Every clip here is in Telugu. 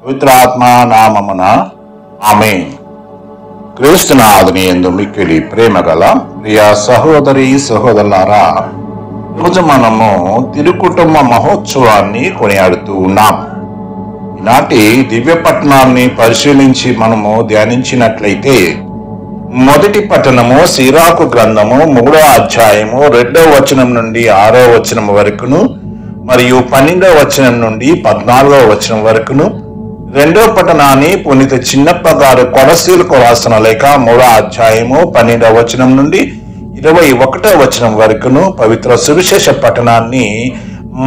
పవిత్రాత్మ నామమున ఆమేన్. క్రీస్తునాథుని యందు మిక్కిలి ప్రేమ గల ప్రియ సహోదరి సహోదరులారా, ఈరోజు మనము తిరుకుటుంబ మహోత్సవాన్ని కొనియాడుతూ ఉన్నాం. ఈనాటి దివ్య పట్టణాన్ని పరిశీలించి మనము ధ్యానించినట్లయితే, మొదటి పట్టణము సిరాకు గ్రంథము 3వ అధ్యాయము 2వ వచనం నుండి 6వ వచనం వరకును, మరియు 12వ వచనం నుండి 14వ వచనం వరకును. రెండవ పట్టణాన్ని పునీత చిన్నప్ప గారు కొలసీలకు రాసిన లేఖ 3వ అధ్యాయము 12వ వచనం నుండి 21వ వచనం వరకును. పవిత్ర సువిశేష పట్టణాన్ని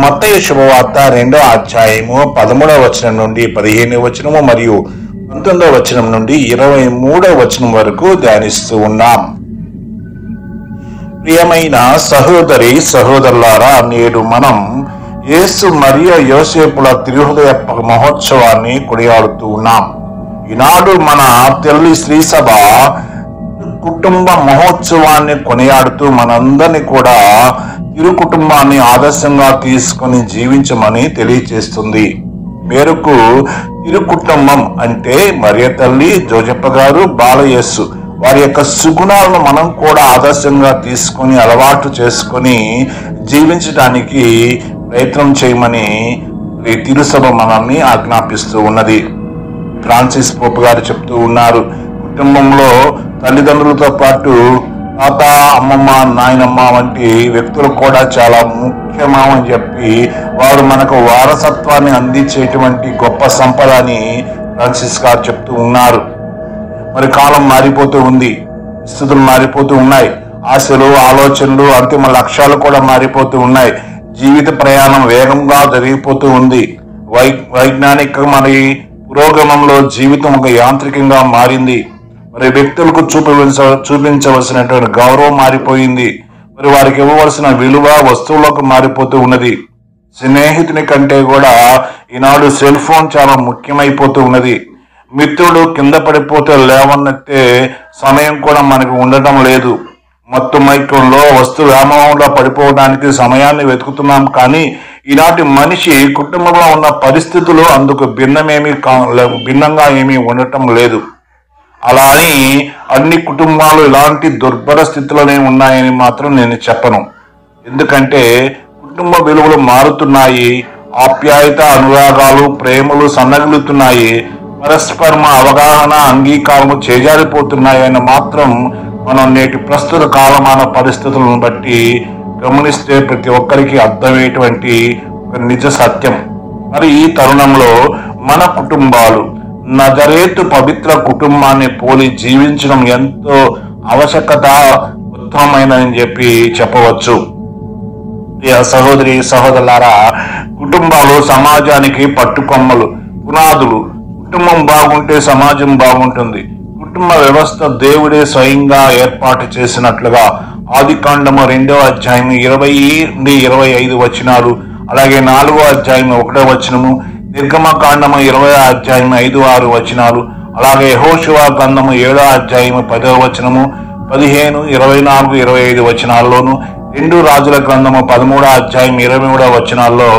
మత్తయి శుభవార్త 2వ అధ్యాయము 13వ వచనం నుండి 15వ వచనము మరియు 19వ వచనం నుండి 23వ వచనం వరకు ధ్యానిస్తూ ఉన్నాం. ప్రియమైన సహోదరి సహోదరులారా, నేడు మనం యేసు మరియు యోసేపుల తిరుహృదయ మహోత్సవాన్ని కొనియాడుతూ ఉన్నాం. ఈనాడు మన తల్లి శ్రీసభ కుటుంబ మహోత్సవాన్ని కొనియాడుతూ మనందరినీ కూడా తిరు కుటుంబాన్ని ఆదర్శంగా తీసుకొని జీవించమని తెలియజేస్తుంది. మేరకు తిరు కుటుంబం అంటే మరియ తల్లి, జోజప్ప గారు, బాలయేసు వారి యొక్క సుగుణాలను మనం కూడా ఆదర్శంగా తీసుకొని అలవాటు చేసుకొని జీవించడానికి ప్రయత్నం చేయమని తిరుసభ మనల్ని ఆజ్ఞాపిస్తూ ఉన్నది. ఫ్రాన్సిస్ పోప్ గారు చెప్తూ ఉన్నారు, కుటుంబంలో తల్లిదండ్రులతో పాటు తాత, అమ్మమ్మ, నాయనమ్మ వంటి వ్యక్తులు కూడా చాలా ముఖ్యమని చెప్పి వారు మనకు వారసత్వాన్ని అందించేటువంటి గొప్ప సంపద అని ఫ్రాన్సిస్ గారు చెప్తూ ఉన్నారు. మరి కాలం మారిపోతూ ఉంది, స్థితులు మారిపోతూ ఉన్నాయి, ఆశలు, ఆలోచనలు, అంతిమ లక్ష్యాలు కూడా మారిపోతూ ఉన్నాయి. జీవిత ప్రయాణం వేగంగా జరిగిపోతూ ఉంది. వైజ్ఞానిక మరి పురోగమంలో జీవితం ఒక యాంత్రికంగా మారింది. మరి వ్యక్తులకు చూపించవలసినటువంటి గౌరవం మారిపోయింది. మరి వారికి ఇవ్వవలసిన విలువ వస్తువులకు మారిపోతూ ఉన్నది. స్నేహితుని కంటే కూడా ఈనాడు సెల్ ఫోన్ చాలా ముఖ్యమైపోతూ ఉన్నది. మిత్రుడు కింద పడిపోతే లేవన్నట్టే సమయం కూడా మనకు ఉండటం లేదు. మత్తు మైకంలో వస్తు వ్యామోహంలో పడిపోవడానికి సమయాన్ని వెతుకుతున్నాం. కానీ ఈనాటి మనిషి కుటుంబంలో ఉన్న పరిస్థితులు అందుకు భిన్నంగా ఏమీ ఉండటం లేదు. అలా అని అన్ని కుటుంబాలు ఇలాంటి దుర్భర స్థితిలోనే ఉన్నాయని మాత్రం నేను చెప్పను. ఎందుకంటే కుటుంబ విలువలు మారుతున్నాయి, ఆప్యాయత, అనురాగాలు, ప్రేమలు సన్నగిలుతున్నాయి, పరస్పరమ అవగాహన, అంగీకారము చేజారిపోతున్నాయని మాత్రం మనం నేటి ప్రస్తుత కాలమాన పరిస్థితులను బట్టి గమనిస్తే ప్రతి ఒక్కరికి అర్థమయ్యేటువంటి ఒక నిజ సత్యం. మరి ఈ తరుణంలో మన కుటుంబాలు నజరేతు పవిత్ర కుటుంబాన్ని పోలి జీవించడం ఎంతో ఆవశ్యకత, ఉత్తమమైనదని చెప్పి చెప్పవచ్చు. సహోదరి సహోదరులారా, కుటుంబాలు సమాజానికి పట్టుకొమ్మలు, పునాదులు. కుటుంబం బాగుంటే సమాజం బాగుంటుంది. కుటుంబ వ్యవస్థ దేవుడే స్వయంగా ఏర్పాటు చేసినట్లుగా ఆదికాండము 2వ అధ్యాయం 20 నుండి 25 వచనాలు, అలాగే 4వ అధ్యాయం 1వ వచనము, నిర్గమకాండము 20వ అధ్యాయం 5-6 వచనాలు, అలాగే యెహోషువ గ్రంథము 7వ అధ్యాయం 10వ వచనము, 15, 24, 25 వచనాల్లోను, 2 రాజుల గ్రంథము 13వ అధ్యాయం 23వ వచనాల్లో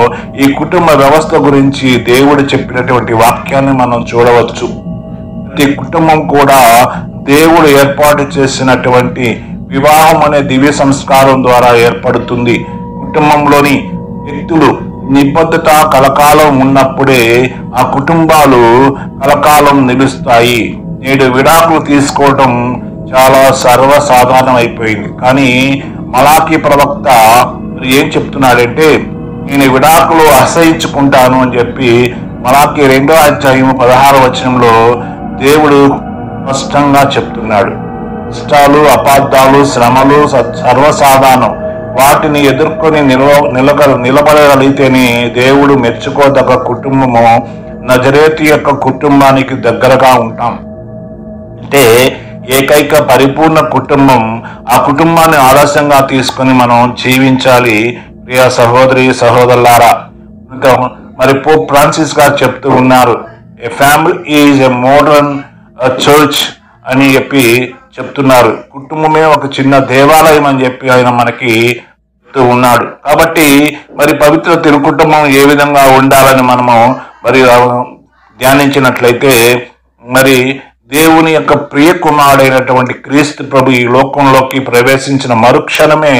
ఈ కుటుంబ వ్యవస్థ గురించి దేవుడు చెప్పినటువంటి వాక్యాన్ని మనం చూడవచ్చు. ప్రతి కుటుంబం కూడా దేవుడు ఏర్పాటు చేసినటువంటి వివాహం అనే దివ్య సంస్కారం ద్వారా ఏర్పడుతుంది. కుటుంబంలోని వ్యక్తులు నిబద్ధత కలకాలం ఉన్నప్పుడే ఆ కుటుంబాలు కలకాలం నిలుస్తాయి. నేడు విడాకులు తీసుకోవటం చాలా సర్వసాధారణం అయిపోయింది. కానీ మలాకీ ప్రవక్త ఏం చెప్తున్నాడంటే, నేను విడాకులు అసహించుకుంటాను అని చెప్పి మలాకీ 2వ అధ్యాయం 16వ వచనంలో దేవుడు స్పష్టంగా చెప్తున్నాడు. కష్టాలు, అపార్థాలు, శ్రమలు సర్వసాధారణం. వాటిని ఎదుర్కొని నిలబడగలిగితేనే దేవుడు మెచ్చుకోదగ్గ కుటుంబము నజరేతు యొక్క కుటుంబానికి దగ్గరగా ఉంటాం. అంటే ఏకైక పరిపూర్ణ కుటుంబం. ఆ కుటుంబాన్ని ఆదర్శంగా తీసుకొని మనం జీవించాలి. ప్రియ సహోదరి సహోదరులారా, మరి పోప్ ఫ్రాన్సిస్ గారు చెప్తూ ఉన్నారు, a family is a modern church అని చెప్పి చెప్తున్నారు. కుటుంబమే ఒక చిన్న దేవాలయం అని చెప్పి ఆయన మనకి చెప్తూ ఉన్నాడు. కాబట్టి మరి పవిత్ర తిరు కుటుంబం ఏ విధంగా ఉండాలని మనము మరి ధ్యానించినట్లయితే మరి దేవుని యొక్క ప్రియ కుమారుడైనటువంటి క్రీస్తు ప్రభు ఈ లోకంలోకి ప్రవేశించిన మరుక్షణమే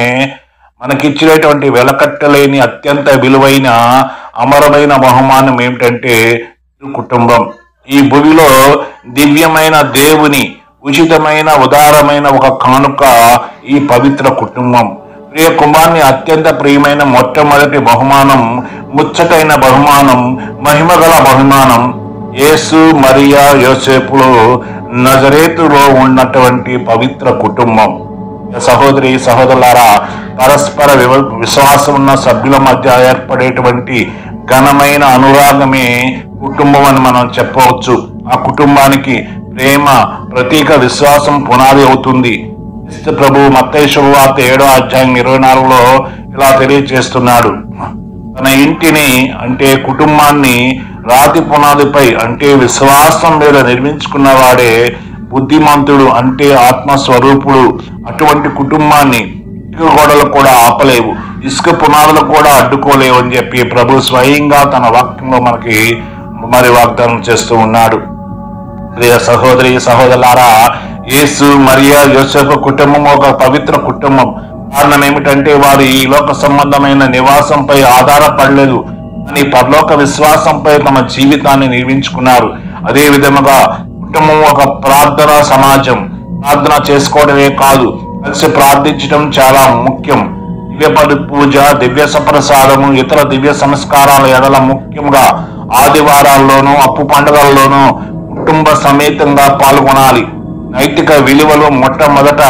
మనకిచ్చినటువంటి వెలకట్టలేని అత్యంత విలువైన అమరమైన బహుమానం ఏమిటంటే కుటుంబం. ఈ భూమిలో దివ్యమైన దేవుని ఉచితమైన ఉదారమైన ఒక కానుక ఈ పవిత్ర కుటుంబం. ప్రియ కుమారుని అత్యంత ప్రియమైన మొట్టమొదటి బహుమానం, ముచ్చటైన బహుమానం, మహిమగల బహుమానం యేసు మరియా యోసేపులో నజరేతులో ఉన్నటువంటి పవిత్ర కుటుంబం. సహోదరి సహోదరులారా, పరస్పర విశ్వాసం ఉన్న సభ్యుల మధ్య ఏర్పడేటువంటి ఘనమైన అనురాగమే కుటుంబం అని మనం చెప్పవచ్చు. ఆ కుటుంబానికి ప్రేమ ప్రతీక, విశ్వాసం పునాది అవుతుంది. క్రీస్తు ప్రభు మత్తయి శుభవార్త 7వ అధ్యాయం 24లో ఇలా తెలియజేస్తున్నాడు. తన ఇంటిని అంటే కుటుంబాన్ని రాతి పునాదిపై అంటే విశ్వాసం మీద నిర్మించుకున్నవాడే బుద్ధిమంతుడు అంటే ఆత్మస్వరూపుడు. అటువంటి కుటుంబాన్ని ఇసుక గోడలు కూడా ఆపలేవు, ఇసుక పునాదులు కూడా అడ్డుకోలేవు అని చెప్పి ప్రభు స్వయంగా తన వాక్యంలో మనకి వాగ్దానం చేస్తూ ఉన్నాడు. ప్రియ సహోదరి సహోదరులారా, యేసు మరియా యోసేపు కుటుంబం ఒక పవిత్ర కుటుంబం. కారణం ఏమిటంటే వారు ఈ లోక సంబంధమైన నివాసంపై ఆధారపడలేదు అని పరలోక విశ్వాసంపై తమ జీవితాన్ని నిర్మించుకున్నారు. అదే విధముగా కుటుంబం ఒక ప్రార్థనా సమాజం. ప్రార్థన చేసుకోవడమే కాదు, కలిసి ప్రార్థించడం చాలా ముఖ్యం. దివ్య పూజ, దివ్య సప్రసాదము, ఇతర దివ్య సంస్కారాల ఎడల ముఖ్యంగా ఆదివారాల్లోనూ అప్పు పండుగల్లోనూ కుటుంబ సమేతంగా పాల్గొనాలి. నైతిక విలువలు మొట్టమొదట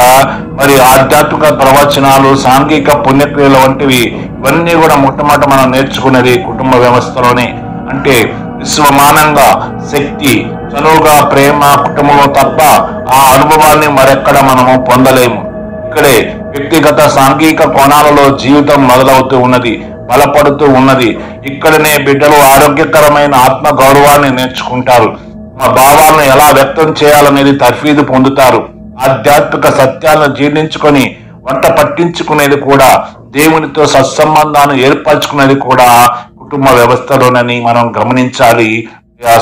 మరి ఆధ్యాత్మిక ప్రవచనాలు, సాంఘిక పుణ్యక్రియలు వంటివి ఇవన్నీ కూడా మొట్టమొదట మనం నేర్చుకునేది కుటుంబ వ్యవస్థలోనే. అంటే విశ్వమానంగా శక్తి, చనువుగా ప్రేమ కుటుంబంలో తప్ప ఆ అనుభవాన్ని మరెక్కడ మనము పొందలేము. ఇక్కడే వ్యక్తిగత సాంఘిక కోణాలలో జీవితం మొదలవుతూ ఉన్నది, బలపడుతూ ఉన్నది. ఇక్కడనే బిడ్డలు ఆరోగ్యకరమైన ఆత్మ గౌరవాన్ని నేర్చుకుంటారు. తమ భావాలను ఎలా వ్యక్తం చేయాలనేది తర్ఫీదు పొందుతారు. ఆధ్యాత్మిక సత్యాలను జీర్ణించుకొని వంట పట్టించుకునేది కూడా, దేవునితో సత్సంబంధాన్ని ఏర్పరచుకునేది కూడా కుటుంబ వ్యవస్థలోనని మనం గమనించాలి.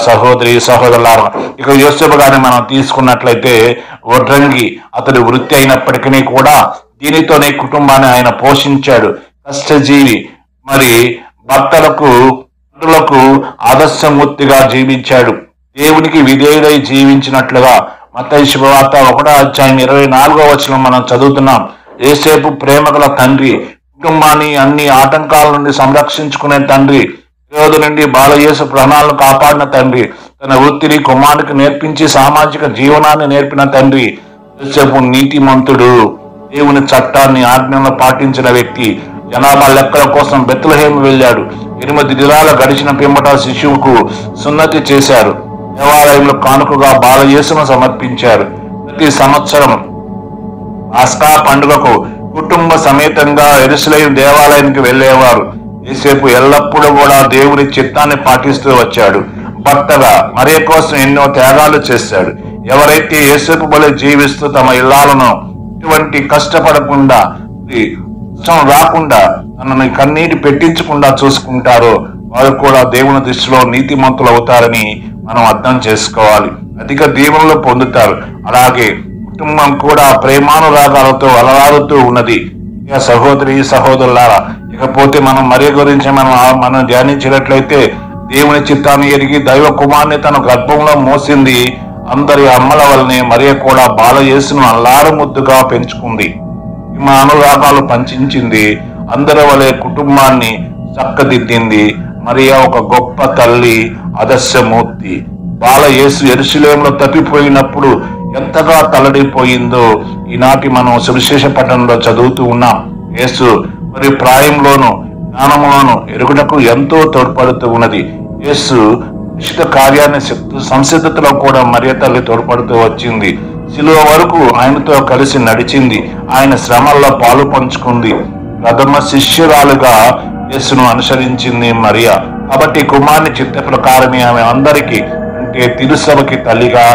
సహోదరి సహోదరులారా, ఇక యోసేపు గారిని మనం తీసుకున్నట్లయితే వడ్రంగి అతడి వృత్తి అయినప్పటికీ కూడా దీనితోనే కుటుంబాన్ని ఆయన పోషించాడు. కష్టజీవి, మరి భర్తలకు ఆదర్శమూర్తిగా జీవించాడు. దేవునికి విధేయుడై జీవించినట్లుగా మత్తయి శుభవార్త 1వ అధ్యాయం 24వ వచనం మనం చదువుతున్నాం. యోసేపు ప్రేమగల తండ్రి, కుటుంబాన్ని అన్ని ఆటంకాల నుండి సంరక్షించుకునే తండ్రి, విరోధి నుండి బాలయేసు ప్రాణాలను కాపాడిన తండ్రి, తన వృత్తిని కుమారునికి నేర్పించి సామాజిక జీవనాన్ని నేర్పిన తండ్రి. యోసేపు నీతిమంతుడు, దేవుని చట్టాన్ని ఆజ్ఞలను పాటించిన వ్యక్తి. జనాభా లెక్కల కోసం బెత్లెహేము వెళ్ళాడు. 8 దినాల గడిచిన పిమ్మట శిశువుకు సున్నతి చేశారు. దేవాలయంలో కానుకగా బాలయేసును సమర్పించారు. ప్రతి సంవత్సరం పాస్కా పండుగకు కుటుంబ సమేతంగా యెరూషలేము దేవాలయానికి వెళ్ళేవారు. యోసేపు ఎల్లప్పుడూ కూడా దేవుని చిత్తాన్ని పాటిస్తూ వచ్చాడు. భర్తగా మరియ కోసం ఎన్నో త్యాగాలు చేశాడు. ఎవరైతే యోసేపు వలె జీవిస్తూ తమ ఇల్లాలను ఎటువంటి కష్టపడకుండా, కష్టం రాకుండా, తనని కన్నీటి పెట్టించకుండా చూసుకుంటారో వారు కూడా దేవుని దృష్టిలో నీతిమంతులు అవుతారని మనం అర్థం చేసుకోవాలి. అధిక దీవెనలు పొందుతారు. అలాగే కుటుంబం కూడా ప్రేమానురాగాలతో అలరారుతూ ఉన్నది. సహోదరి సహోదరులారా, ఇకపోతే మనం మరియ గురించి మనం ధ్యానించినట్లయితే దేవుని చిత్తాన్ని ఎరిగి దైవ కుమార్ని తన గర్భంలో మోసింది. అందరి అమ్మల వల్లనే మరియ కూడా బాలయేసును అల్లారు ముద్దుగా పెంచుకుంది. మా అనురాగాలు పంచింది. అందరి వలె కుటుంబాన్ని చక్కదిద్దింది. మరియా ఒక గొప్ప తల్లి, ఆదర్శమూర్తి. బాలయేసు యెరూషలేములో తప్పిపోయినప్పుడు ఎంతగా తల్లడిపోయిందో ఈనాటి మనం సువిశేష పట్టణంలో చదువుతూ ఉన్నాం. యేసు మరి ప్రాయంలోను జ్ఞానంలోను ఎరుగుటకు ఎంతో తోడ్పడుతూ ఉన్నది. యేసు నిశ్చిత కార్యాన్ని సంసిద్ధతలో కూడా మరియ తల్లి తోడ్పడుతూ వచ్చింది. శిలువ వరకు ఆయనతో కలిసి నడిచింది. ఆయన శ్రమల్లో పాలు పంచుకుంది. ప్రథమ శిష్యురాలుగా యేసును అనుసరించింది మరియా. కాబట్టి కుమారుని చిత్త ప్రకారమే ఆమె అందరికీ అంటే తిరుసభకి తల్లిగా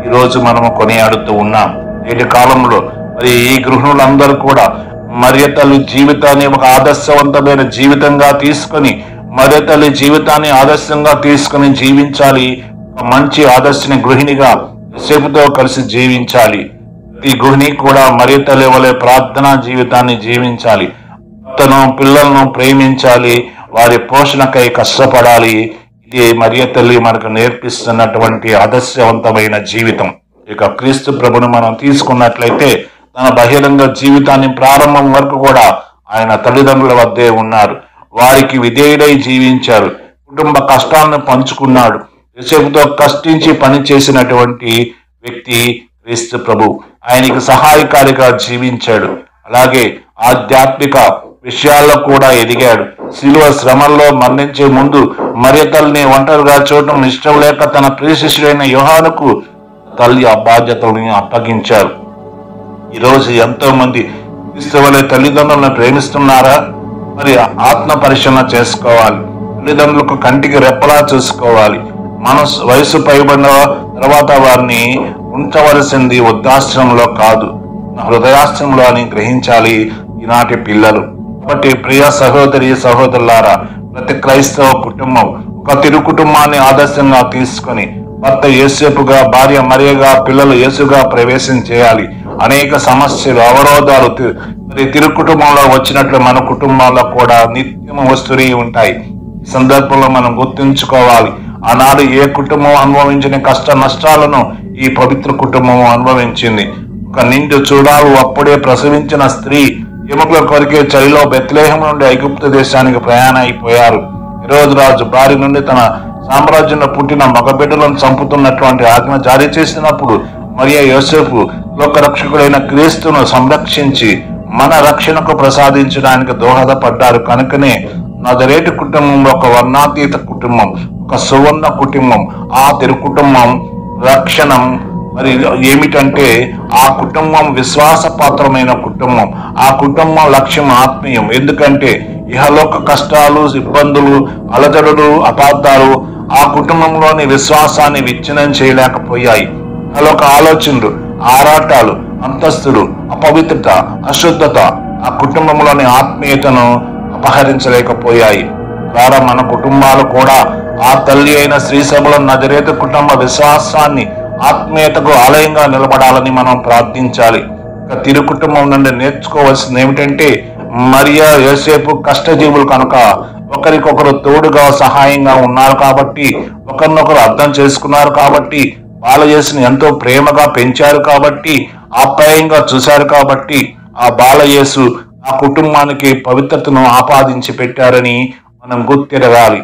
ఈరోజు మనము కొనియాడుతూ ఉన్నాం. నేటి కాలంలో మరి ఈ గృహిణులందరూ కూడా మరియ తల్లి జీవితాన్ని ఒక ఆదర్శవంతమైన జీవితంగా తీసుకొని మరియ తల్లి జీవితాన్ని ఆదర్శంగా తీసుకుని జీవించాలి. ఒక మంచి ఆదర్శని గృహిణిగా యోసేపుతో కలిసి జీవించాలి. ఈ గృహిణి కూడా మరియ తల్లి వలె ప్రార్థనా జీవితాన్ని జీవించాలి. భర్తను పిల్లలను ప్రేమించాలి, వారి పోషణకై కష్టపడాలి. ఇది మరియ తల్లి మనకు నేర్పిస్తున్నటువంటి ఆదర్శవంతమైన జీవితం. ఇక క్రీస్తు ప్రభును మనం తీసుకున్నట్లయితే తన బహిరంగ జీవితాన్ని ప్రారంభం వరకు కూడా ఆయన తల్లిదండ్రుల వద్దే ఉన్నారు. వారికి విధేయుడై జీవించారు. కుటుంబ కష్టాలను పంచుకున్నాడు. యోసేపుతో కష్టించి పని చేసినటువంటి వ్యక్తి క్రీస్తు ప్రభు. ఆయనకి సహాయకారిగా జీవించాడు. అలాగే ఆధ్యాత్మిక విషయాల్లో కూడా ఎదిగాడు. శిలువ శ్రమల్లో మరణించే ముందు మరియ తల్లిని ఒంటరిగా చూడటం ఇష్టం లేక తన ప్రియ శిష్యుడైన యోహానుకు తల్లి ఆ బాధ్యతలను అప్పగించారు. ఈరోజు ఎంతో మంది క్రీస్తు వలె తల్లిదండ్రులను ప్రేమిస్తున్నారా? మరి ఆత్మ పరిశీలన చేసుకోవాలి. తల్లిదండ్రులకు కంటికి రెప్పలా చూసుకోవాలి. వయసు పైబడిన తర్వాత వారిని ఉంచవలసింది వృద్ధాశ్రమంలో కాదు, హృదయాశ్రమంలో అని గ్రహించాలి ఈనాటి పిల్లలు. కాబట్టి ప్రియ సహోదరి సహోదరులారా, ప్రతి క్రైస్తవ కుటుంబం ఒక తిరు కుటుంబాన్ని ఆదర్శంగా తీసుకొని భర్త యేసేపుగా, భార్య మరియగా, పిల్లలు యేసుగా ప్రవేశం చేయాలి. అనేక సమస్యలు, అవరోధాలు తిరు కుటుంబంలో వచ్చినట్లు మన కుటుంబాల్లో కూడా నిత్యం వస్తూనే ఉంటాయి. ఈ సందర్భంలో మనం గుర్తుంచుకోవాలి, ఆనాడు ఏ కుటుంబం అనుభవించిన కష్ట నష్టాలను ఈ పవిత్ర కుటుంబం అనుభవించింది. ఒక నిండు చూడాలు అప్పుడే ప్రసవించిన స్త్రీ ఎముకల కొరికే చలిలో బెత్లెహేము నుండి ఐగుప్తు దేశానికి ప్రయాణం అయిపోయారు. హెరోదు రాజు భార్య నుండి తన సామ్రాజ్యంలో పుట్టిన మగబిడ్డలను చంపుతున్నటువంటి ఆజ్ఞ జారీ చేసినప్పుడు మరియ యోసేపు లోకరక్షకుడైన క్రీస్తును సంరక్షించి మన రక్షణకు ప్రసాదించడానికి దోహదపడ్డారు. కనుకనే నజరేటు కుటుంబం ఒక వర్ణాతీత కుటుంబం, ఒక సువర్ణ కుటుంబం. ఆ తిరు కుటుంబం రక్షణం మరి ఏమిటంటే ఆ కుటుంబం విశ్వాసపాత్రమైన కుటుంబం. ఆ కుటుంబం లక్ష్యం ఆత్మీయం. ఎందుకంటే ఇహలోక కష్టాలు, ఇబ్బందులు, అలజడులు, అపార్థాలు ఆ కుటుంబంలోని విశ్వాసాన్ని విచ్ఛిన్నం చేయలేకపోయాయి. ఇహలోక ఆలోచనలు, ఆరాటాలు, అంతస్తులు, అపవిత్రత, అశుద్ధత ఆ కుటుంబంలోని ఆత్మీయతను అపహరించలేకపోయాయి. ద్వారా మన కుటుంబాలు కూడా ఆ తల్లి అయిన శ్రీసభలో నజరేతు కుటుంబ విశ్వాసాన్ని, ఆత్మీయతకు ఆలయంగా నిలబడాలని మనం ప్రార్థించాలి. తిరు కుటుంబం నుండి నేర్చుకోవాల్సింది ఏమిటంటే, మరియ యోసేపు కష్టజీవులు కనుక ఒకరికొకరు తోడుగా సహాయంగా ఉన్నారు కాబట్టి, ఒకరినొకరు అర్థం చేసుకున్నారు కాబట్టి, బాలయేసుని ఎంతో ప్రేమగా పెంచారు కాబట్టి, ఆప్యాయంగా చూశారు కాబట్టి ఆ బాలయేసు ఆ కుటుంబానికి పవిత్రతను ఆపాదించి పెట్టారని మనం గుర్తిరగాలి.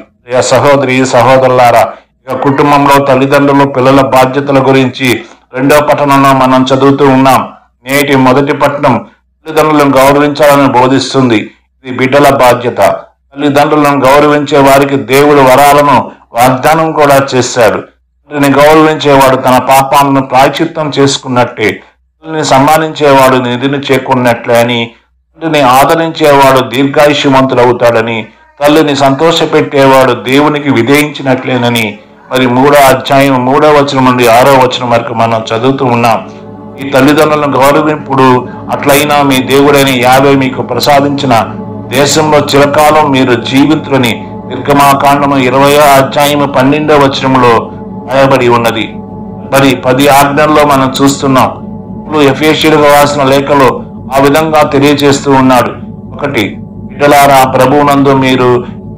సహోదరి సహోదరులారా, ఇక కుటుంబంలో తల్లిదండ్రులు పిల్లల బాధ్యతల గురించి 2వ పట్టణంలో మనం చదువుతూ ఉన్నాం. నేటి మొదటి పట్టణం తల్లిదండ్రులను గౌరవించాలని బోధిస్తుంది. ఇది బిడ్డల బాధ్యత. తల్లిదండ్రులను గౌరవించే వారికి దేవుడు వరాలను వాగ్దానం కూడా చేశాడు. తండ్రిని గౌరవించేవాడు తన పాపాలను ప్రాయశ్చిత్తం చేసుకున్నట్టే, తల్లిని సన్మానించేవాడు నిధిని చేకున్నట్లే అని, తండ్రిని ఆదరించేవాడు దీర్ఘాయుష్యవంతుడవుతాడని, తల్లిని సంతోషపెట్టేవాడు దేవునికి విధేయించినట్లేనని మరి 3వ అధ్యాయం 3వ వచనం నుండి 6వ వచనం వరకు మనం చదువుతూ ఉన్నాం. ఈ తల్లిదండ్రులను గౌరవింపుడు అట్లయినా మీ దేవుడైన యావే మీకు ప్రసాదించిన దేశంలో చిరకాలం మీరు జీవితులని నిర్గమాకాండము 20వ అధ్యాయం 12వ వచనంలో రాయబడి ఉన్నది. మరి 10 ఆజ్ఞల్లో మనం చూస్తున్నాం. ఎఫెసీయులకు రాసిన లేఖలో ఆ విధంగా తెలియజేస్తూ ఉన్నాడు. 1, బిడ్డలారా ప్రభువునందు మీరు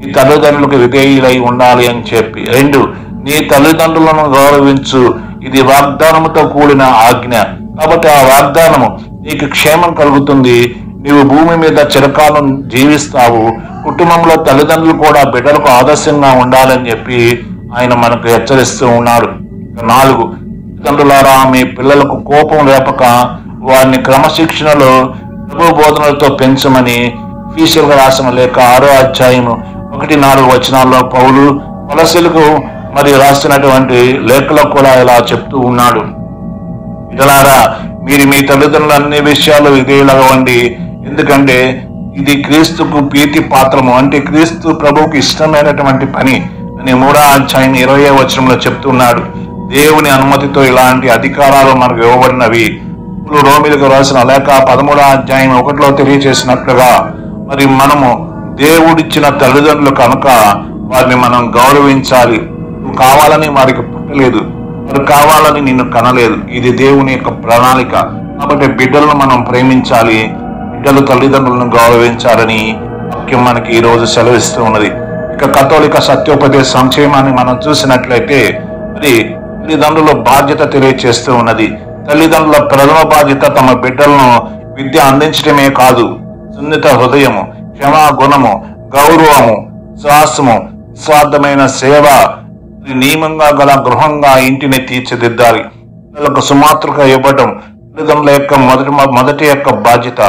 ఈ తల్లిదండ్రులకు విధేయులై ఉండాలి అని చెప్పి. 2, నీ తల్లిదండ్రులను గౌరవించు, ఇది వాగ్దానముతో కూడిన ఆజ్ఞ. కాబట్టి ఆ వాగ్దానము నీకు క్షేమం కలుగుతుంది. నీవు భూమి మీద చిరకాలం జీవిస్తావు. కుటుంబంలో తల్లిదండ్రులు కూడా బిడ్డలకు ఆదర్శంగా ఉండాలని చెప్పి ఆయన మనకు హెచ్చరిస్తూ ఉన్నాడు. 4, తల్లిదండ్రులారా మీ పిల్లలకు కోపం రేపక వారిని క్రమశిక్షణలో ప్రభు బోధనలతో పెంచమని ఎఫెసీయులకు రాసిన లేఖ 6వ అధ్యాయం 1-4 వచనాల్లో పౌలు కొలస్సీలకు మరి రాసినటువంటి లేఖలో కూడా ఇలా చెప్తూ ఉన్నాడు. బిడ్డలారా మీరు మీ తల్లిదండ్రులు అన్ని విషయాలు విధేయులవ్వండి, ఎందుకంటే ఇది క్రీస్తుకు ప్రీతి పాత్రము, అంటే క్రీస్తు ప్రభువుకి ఇష్టమైనటువంటి పని అని 3వ అధ్యాయం 20వ వచనంలో చెప్తున్నాడు. దేవుని అనుమతితో ఇలాంటి అధికారాలు మనకు ఇవ్వబడినవి. రోమిలకు రాసిన లేఖ 13వ అధ్యాయం 1లో తెలియజేసినట్లుగా మరి మనము దేవుడిచ్చిన తల్లిదండ్రులు కనుక వారిని మనం గౌరవించాలి. నువ్వు కావాలని వారికి పుట్టలేదు, వారు కావాలని నిన్ను కనలేదు. ఇది దేవుని యొక్క ప్రణాళిక. కాబట్టి బిడ్డలను మనం ప్రేమించాలి, బిడ్డలు తల్లిదండ్రులను గౌరవించాలని వాక్యం మనకి ఈ రోజు సెలవిస్తూ ఉన్నది. ఇక కథోలిక సత్యోపదేశ సంక్షేమాన్ని మనం చూసినట్లయితే మరి తల్లిదండ్రుల బాధ్యత తెలియచేస్తూ ఉన్నది. తల్లిదండ్రుల ప్రథమ బాధ్యత తమ బిడ్డలను విద్య అందించడమే కాదు, సున్నిత హృదయము, క్షమా గుణము, గౌరవము, శ్వాసము, నిస్వార్థమైన సేవ, నియమంగా గల గృహంగా ఇంటిని తీర్చిదిద్దాలి. పిల్లలకు సుమాతృక ఇవ్వడం తల్లిదండ్రుల యొక్క మొదటి యొక్క బాధ్యత,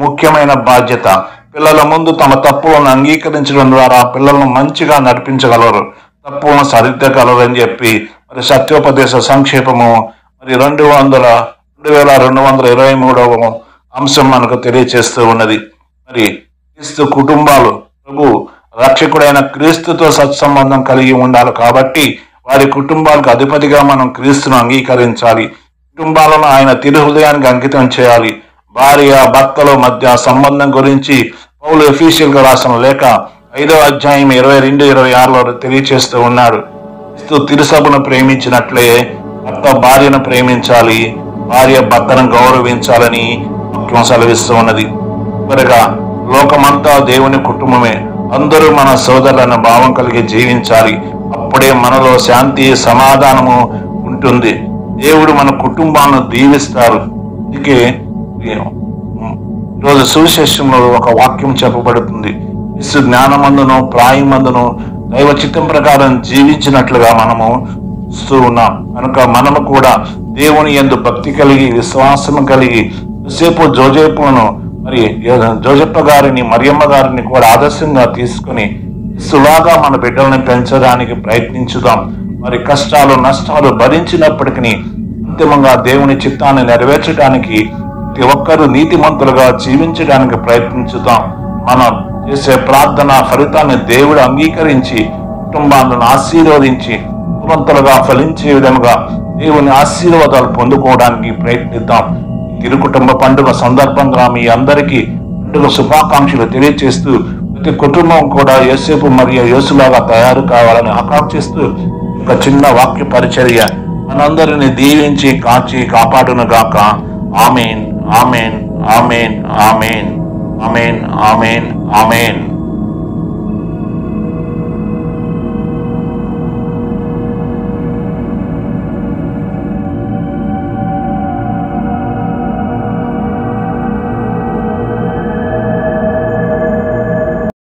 ముఖ్యమైన బాధ్యత. పిల్లల ముందు తమ తప్పులను అంగీకరించడం ద్వారా పిల్లలను మంచిగా నడిపించగలరు, తప్పులను సరిదిద్దగలరు అని చెప్పి మరి సత్యోపదేశ సంక్షేపము మరి 2223 అంశం మనకు తెలియచేస్తూ ఉన్నది. మరి క్రీస్తు కుటుంబాలు ప్రభు రక్షకుడైన క్రీస్తుతో సత్సంబంధం కలిగి ఉండాలి. కాబట్టి వారి కుటుంబాలకు అధిపతిగా మనం క్రీస్తును అంగీకరించాలి. కుటుంబాలను ఆయన తిరుహృదయానికి అంకితం చేయాలి. భార్య భర్తల మధ్య సంబంధం గురించి పౌలు ఎఫీషియల్గా రాసిన లేఖ 5వ అధ్యాయం 22-26లో తెలియచేస్తూ ఉన్నాడు. క్రీస్తు తిరుసభను ప్రేమించినట్లే భర్త భార్యను ప్రేమించాలి, భార్య భర్తను గౌరవించాలని వాక్యం సెలవిస్తూ ఉన్నది. చివరిగా లోకమంతా దేవుని కుటుంబమే, అందరూ మన సోదరులన్న భావం కలిగి జీవించాలి. అప్పుడే మనలో శాంతి సమాధానము ఉంటుంది. దేవుడు మన కుటుంబాలను దీవిస్తారు. అందుకే ఈరోజు సువిశేషంలో ఒక వాక్యం చెప్పబడుతుంది. యేసు జ్ఞానమందును ప్రాయమందును దైవ చిత్తం ప్రకారం జీవించినట్లుగా మనము చూస్తూ ఉన్నాం. కనుక మనము కూడా దేవుని యందు భక్తి కలిగి విశ్వాసం కలిగి యోసేపు జోజేపును మరి జోజప్ప గారిని మరియమ్మ గారిని కూడా ఆదర్శంగా తీసుకుని సులాగా మన బిడ్డలను పెంచడానికి ప్రయత్నించుదాం. మరి కష్టాలు నష్టాలు భరించినప్పటికీ అంతిమంగా దేవుని చిత్తాన్ని నెరవేర్చడానికి ప్రతి ఒక్కరూ నీతిమంతులుగా జీవించడానికి ప్రయత్నించుదాం. మనం చేసే ప్రార్థన ఫలితాన్ని దేవుడు అంగీకరించి కుటుంబాలను ఆశీర్వదించి నీతిమంతులుగా ఫలించే విధంగా దేవుని ఆశీర్వాదాలు పొందుకోవడానికి ప్రయత్నిద్దాం. తిరు కుటుంబ పండుగ సందర్భంగా మీ అందరికీ పండుగ శుభాకాంక్షలు తెలియజేస్తూ ప్రతి కుటుంబం కూడా యోసేపు మరియు యేసులాగా తయారు కావాలని ఆకాంక్షిస్తూ ఒక చిన్న వాక్య పరిచర్య మనందరిని దీవించి కాచి కాపాడును గాక. ఆమేన్, ఆమేన్, ఆమేన్, ఆమేన్, ఆమేన్, ఆమేన్, ఆమేన్.